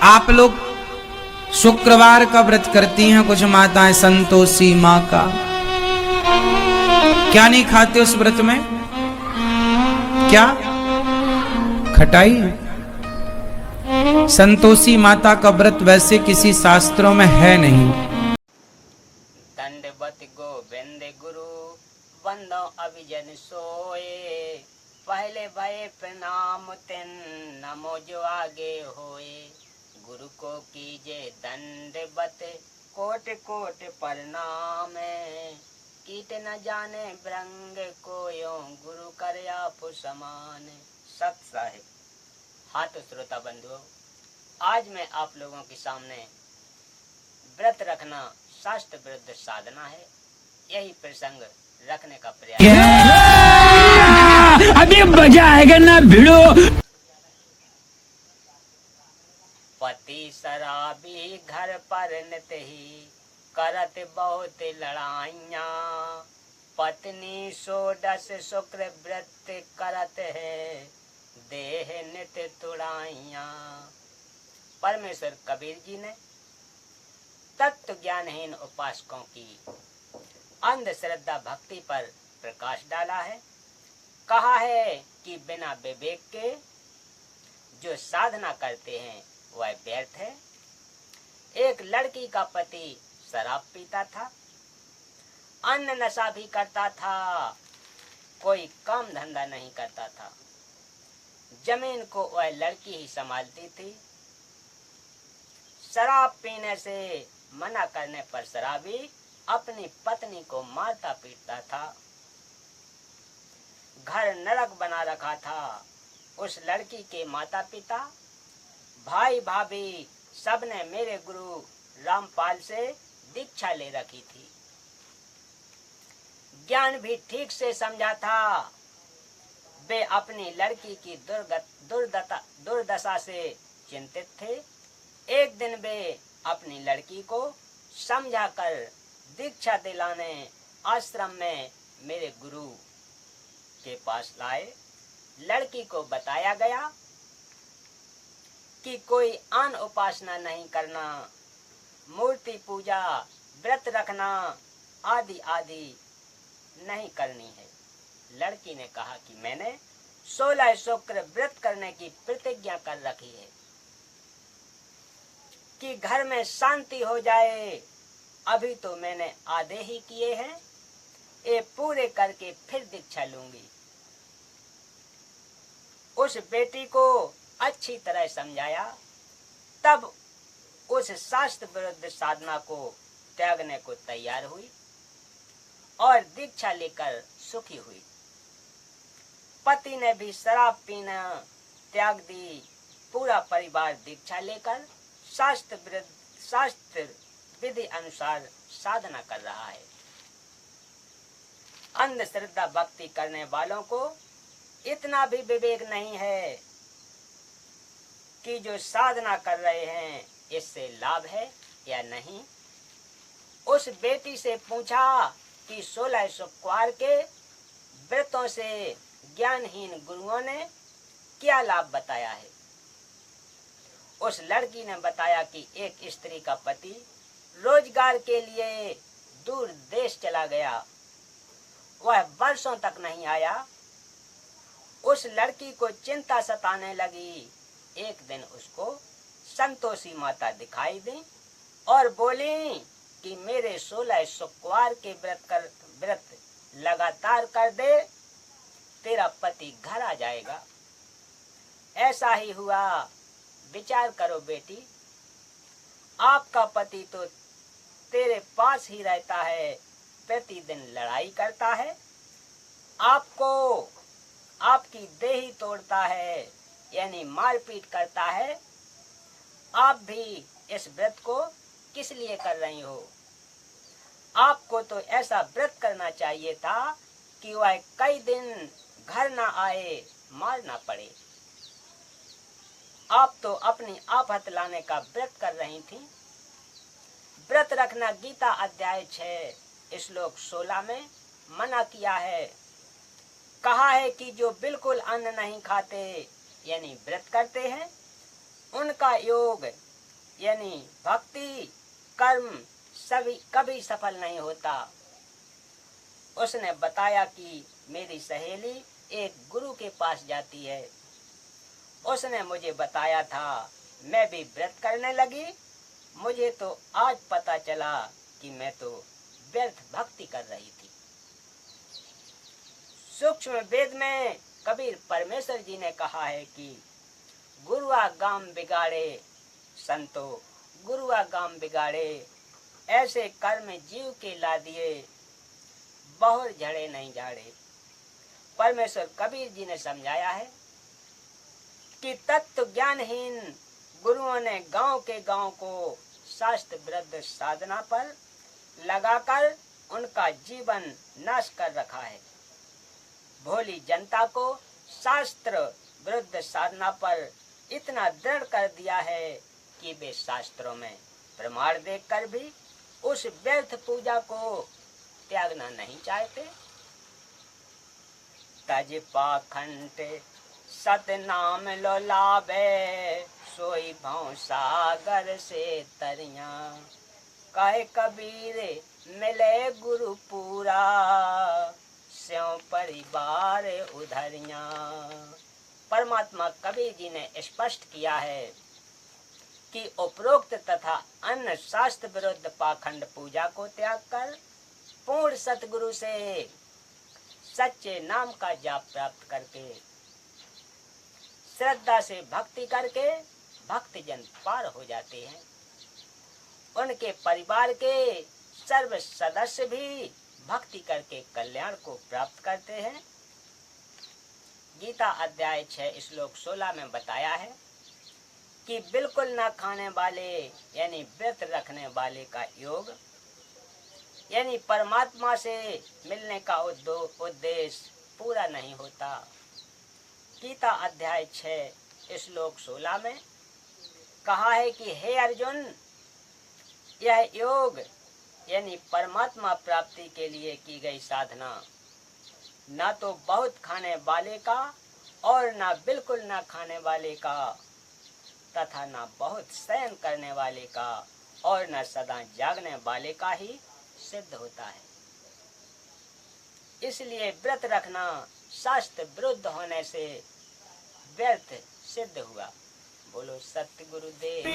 आप लोग शुक्रवार का व्रत करती हैं, कुछ माताएं संतोषी माँ का। क्या नहीं खाते उस व्रत में? क्या? खटाई। संतोषी माता का व्रत वैसे किसी शास्त्रों में है नहीं। दंडवत गोविंद गुरु बंदो अभिजन सोए, पहले भय प्रणाम तिन नमो जो आगे होए। गुरु को कीजे दंडवत कोट कोट प्रणाम, कीट न जाने ब्रंग को यो गुरु कर आप समान। सत साहिब। हाँ तो श्रोता बंधुओं, आज मैं आप लोगों के सामने व्रत रखना शास्त्र विरुद्ध साधना है, यही प्रसंग रखने का प्रयास। अभी मजा आएगा ना भिड़ो। पति शराबी घर पर नित ही करत बहुत लड़ाइया, पत्नी सोडस शुक्र व्रत करत है देह नित तुड़ाइया। परमेश्वर कबीर जी ने तत्व ज्ञानहीन उपासकों की अंधश्रद्धा भक्ति पर प्रकाश डाला है। कहा है कि बिना विवेक के जो साधना करते हैं वह व्यर्थ है। एक लड़की का पति शराब पीता था, अन्न नशा भी करता था, कोई काम धंधा नहीं करता था। जमीन को वह लड़की ही संभालती थी। शराब पीने से मना करने पर शराबी अपनी पत्नी को मारता पीटता था। घर नरक बना रखा था। उस लड़की के माता पिता, भाई भाभी सबने मेरे गुरु रामपाल से दीक्षा ले रखी थी। ज्ञान भी ठीक से समझा था। वे अपनी लड़की की दुर्दशा से चिंतित थे। एक दिन वे अपनी लड़की को समझाकर दीक्षा दिलाने आश्रम में मेरे गुरु के पास लाए। लड़की को बताया गया कि कोई अन्य उपासना नहीं करना, मूर्ति पूजा, व्रत रखना आदि आदि नहीं करनी है। लड़की ने कहा कि मैंने 16 शुक्र व्रत करने की प्रतिज्ञा कर रखी है कि घर में शांति हो जाए। अभी तो मैंने आधे ही किए हैं, ये पूरे करके फिर दीक्षा लूंगी। उस बेटी को अच्छी तरह समझाया, तब उस शास्त्र विरुद्ध साधना को त्यागने को तैयार हुई और दीक्षा लेकर सुखी हुई। पति ने भी शराब पीना त्याग दी। पूरा परिवार दीक्षा लेकर शास्त्र विधि अनुसार साधना कर रहा है। अंधश्रद्धा भक्ति करने वालों को इतना भी विवेक नहीं है कि जो साधना कर रहे हैं इससे लाभ है या नहीं। उस बेटी से पूछा कि 16 शुक्रवार के व्रतों से ज्ञानहीन गुरुओं ने क्या लाभ बताया है। उस लड़की ने बताया कि एक स्त्री का पति रोजगार के लिए दूर देश चला गया, वह वर्षों तक नहीं आया। उस लड़की को चिंता सताने लगी। एक दिन उसको संतोषी माता दिखाई दी और बोली कि मेरे 16 शुक्रवार के व्रत लगातार कर दे, तेरा पति घर आ जाएगा। ऐसा ही हुआ। विचार करो बेटी, आपका पति तो तेरे पास ही रहता है, प्रतिदिन लड़ाई करता है, आपको आपकी देही तोड़ता है, यानी मारपीट करता है। आप भी इस व्रत को किस लिए कर रही हो? आपको तो ऐसा व्रत करना चाहिए था कि वह कई दिन घर ना आए, मार ना पड़े। आप तो अपनी आफत लाने का व्रत कर रही थी। व्रत रखना गीता अध्याय 6 श्लोक 16 में मना किया है। कहा है कि जो बिल्कुल अन्न नहीं खाते यानी व्रत करते हैं, उनका योग यानी भक्ति कर्म सभी कभी सफल नहीं होता। उसने बताया कि मेरी सहेली एक गुरु के पास जाती है। उसने मुझे बताया था, मैं भी व्रत करने लगी। मुझे तो आज पता चला कि मैं तो व्यर्थ भक्ति कर रही थी। सूक्ष्म वेद में कबीर परमेश्वर जी ने कहा है कि गुरुआ गाम बिगाड़े संतो, गुरुआ गाम बिगाड़े, ऐसे कर्म जीव के ला दिए, बहुत झड़े नहीं झाड़े। परमेश्वर कबीर जी ने समझाया है कि तत्व ज्ञानहीन गुरुओं ने गांव के गांव को शास्त्र विरुद्ध साधना पर लगाकर उनका जीवन नाश कर रखा है। भोली जनता को शास्त्र विरुद्ध साधना पर इतना दृढ़ कर दिया है कि वे शास्त्रों में प्रमाण देखकर भी उस व्यर्थ पूजा को त्यागना नहीं चाहते। तज पाखंड सत नाम लो लाभे, सोई भौ सागर से तरिया, कहे कबीर मिले गुरु पूरा, स्यों परिवार उधरिया। परमात्मा कबीर जी ने स्पष्ट किया है कि उपरोक्त तथा अन्य शास्त्र विरुद्ध पाखंड पूजा को त्याग कर पूर्ण सतगुरु से सच्चे नाम का जाप प्राप्त करके श्रद्धा से भक्ति करके भक्तजन पार हो जाते हैं। उनके परिवार के सर्व सदस्य भी भक्ति करके कल्याण को प्राप्त करते हैं। गीता अध्याय 6 श्लोक 16 में बताया है कि बिल्कुल न खाने वाले यानी व्रत रखने वाले का योग यानी परमात्मा से मिलने का उद्देश्य पूरा नहीं होता। गीता अध्याय 6 श्लोक 16 में कहा है कि हे अर्जुन, यह योग यानी परमात्मा प्राप्ति के लिए की गई साधना न तो बहुत खाने वाले का और न बिल्कुल न खाने वाले का तथा न बहुत शयन करने वाले का और न सदा जागने वाले का ही सिद्ध होता है। इसलिए व्रत रखना शास्त्र विरुद्ध होने से व्यर्थ सिद्ध हुआ। बोलो सत्य गुरुदेव।